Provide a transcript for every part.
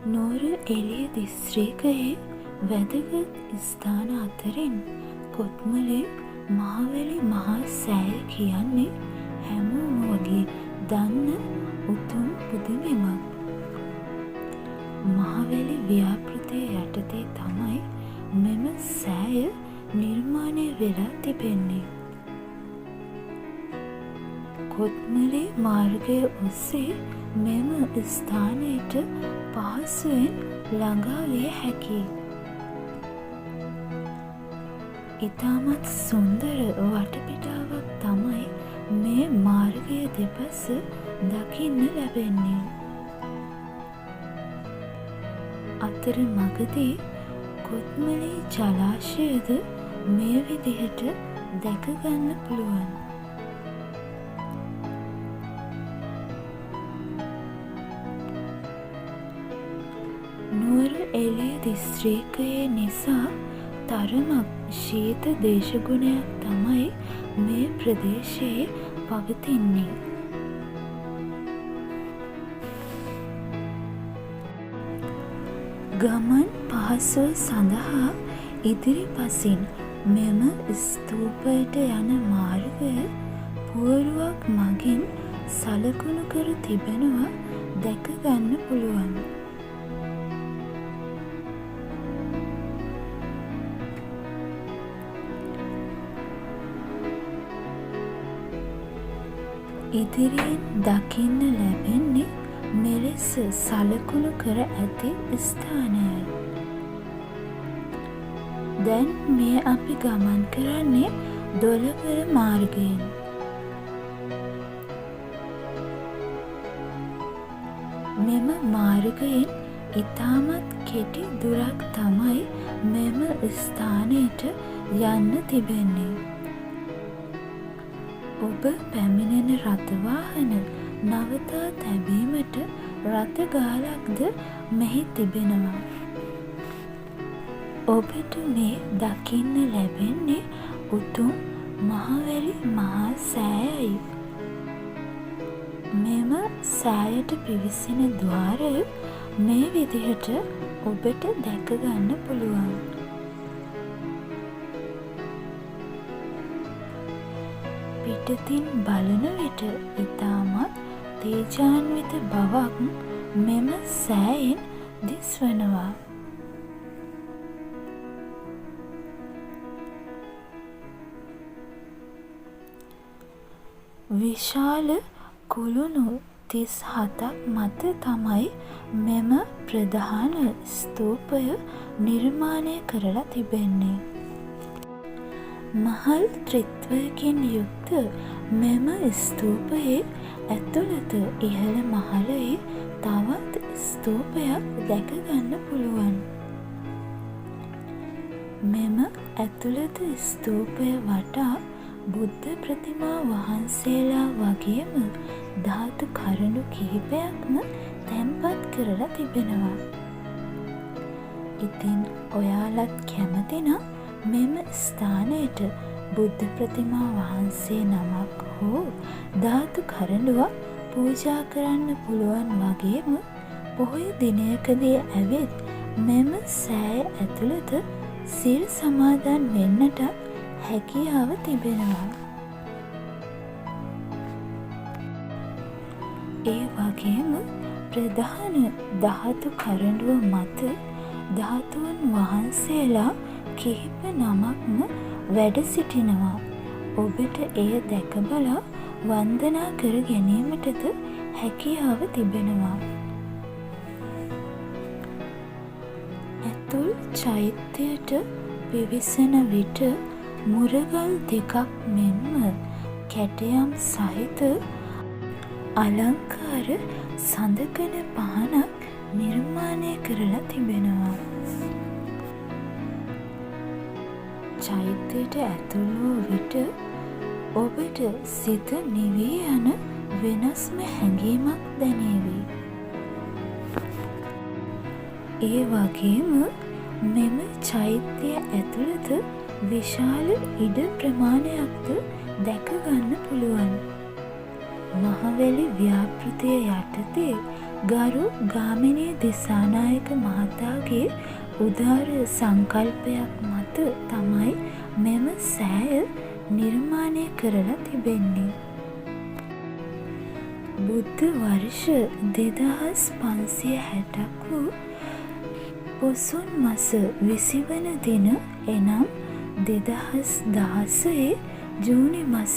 නුවර එළිය දිස්ත්‍රික්කයේ වැදගත් ස්ථාන අතරින් කොත්මලේ මහවැලි මහා සෑය කියන්නේ හැමෝම වගේ දන්න උතුම් පුදුමයක්. මහවැලි ව්‍යාපෘතිය යටතේ තමයි මෙම සෑය නිර්මාණය වෙලා තිබෙන්නේ. කොත්මලේ මාර්ගය ඔස්සේ මෙම ස්ථානයට පහසුවෙන් ළඟා විය හැකියි. ඉතාමත් සුන්දර වටපිටාවක් තමයි මේ මාර්ගය දෙපස දකින්න ලැබෙන්නේ. අතර මගදී කොත්මලේ ජලාශයද මේ විදිහට දැක ගන්න පුළුවන්. නුවර එළිය දිස්ත්‍රික්කයේ නිසා තරමක් ශීත දේශගුණයක් තමයි මේ ප්‍රදේශයේ පවතින්නේ. ගමන් පහසුව සඳහා ඉදිරිපසින් මෙම ස්තූපයට යන මාර්ගය පුවරුවක් මගින් සලකුණු කර තිබෙනවා දැක ගන්න පුළුවන්. ඉදිරියෙන් දකින්න ලැබෙන්නේ මෙලෙස සලකුණු කර ඇති ස්ථානයයි. දැන් මේ අපි ගමන් කරන්නේ දොළවර මාර්ගයෙන්. මෙම මාර්ගයෙන් ඉතාමත් කෙටි දුරක් තමයි මෙම ස්ථානයට යන්න තිබෙන්නේ. ඔබ පැමිණෙන රථවාහන නවතා තැබීමට රථ ගාලක්ද මෙහි තිබෙනවා. ඔබට මේ දකින්න ලැබෙන්නේ උතුම් මහවැලි මහා සෑයයි. මෙම සෑයට පිවිසෙන ద్వාරය මේ විදිහට ඔබට දැක ගන්න පුළුවන්. පිටතින් බලන විට ඉතාමත් තේජාන්විත බවක් මෙම සෑයෙන් දිස්වනවා. විශාල කුළුණු 37ක් මත තමයි මෙම ප්‍රධාන ස්තූපය නිර්මාණය කරලා තිබෙන්නේ. මහල් ත්‍රිත්වයකින් යුක්ත මෙම ස්තූපයේ ඇතුළත ඉහළ මහලේ තවත් ස්තූපයක් දැක ගන්න පුළුවන්. මෙම ඇතුළත ස්තූපය වටා බුද්ධ ප්‍රතිමා වහන්සේලා වගේම ධාතු කරුණු කිහිපයක්ම තැන්පත් කරලා තිබෙනවා. ඉතින් ඔයාලත් කැමති නම් මෙම ස්ථානයට බුද්ධ ප්‍රතිමා වහන්සේ නමක් හෝ ධාතු කරඬුවක් පූජා කරන්න පුළුවන් වගේම පොහොය දිනයකදී ඇවිත් මෙම සෑය ඇතුළත සිල් සමාදන් වෙන්නට හැකියාව තිබෙනවා. ඒ වගේම ප්‍රධාන ධාතු කරඬුව මත ධාතුන් වහන්සේලා කිහිප නමක්ම වැඩ සිටිනවා. ඔබට එය දැක බලා වන්දනා කර ගැනීමටද හැකියාව තිබෙනවා. ඇතුල් චෛත්‍යයට පිවිසෙන විට මුරගල් දෙකක් මෙන්ම කැටයම් සහිත අලංකාර සඳකන පහනක් නිර්මාණය කරලා තිබෙනවා. චෛත්‍යයට ඇතුල් වූ විට ඔබට සිත නිවී යන වෙනස්ම හැඟීමක් දැනේවි. ඒ වගේම මෙම චෛත්‍ය ඇතුළත විශාල ඉඩ ප්‍රමාණයක්ද දැක ගන්න පුළුවන්. මහවැලි ව්‍යාපෘතිය යටතේ ගරු ගාමිණී දිසානායක මහතාගේ උදාර සංකල්පයක් මත තමයි මෙම සෑය නිර්මාණය කරලා තිබෙන්නේ. බුද්ධ වර්ෂ 2560ක් වූ පොසොන් මස 20 වන දින එනම් 2016 ජූනි මස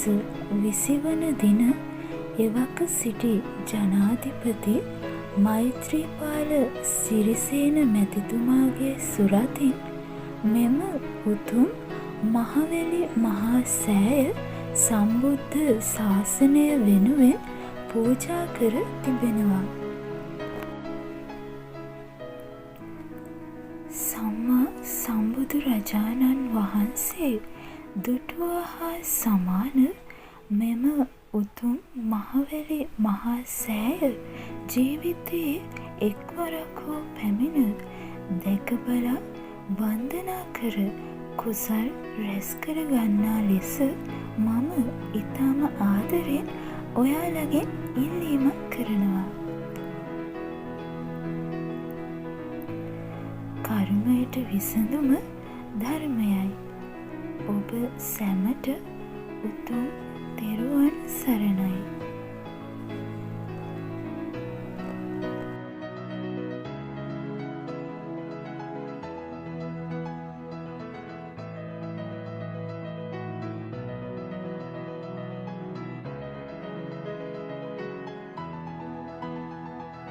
20 වන දින එවක සිටි ජනාධිපති මෛත්‍රීපාල සිරිසේන මැතිතුමාගේ සුරතින් මෙම උතුම් මහවැලි මහා සෑය සම්බුද්ධ ශාසනය වෙනුවෙන් පූජා කර තිබෙනවා. සම්මා සම්බුදුරජාණන් වහන්සේ දුටුවා හා සමාන මෙම උතුම් මහවැලි මහා සෑය ජීවිතයේ එක්වරක් හෝ පැමිණ දැක බලා වන්දනා කර කුසල් රැස් කර ගන්නා ලෙස මම ඊටම ආදරෙන් ඔයාලගෙන් ඉල්ලීමක් කරනවා. කර්මයට විසඳුම ධර්මයයි. ඔබ සැමට උතුම් තෙරුවන් සරණයි.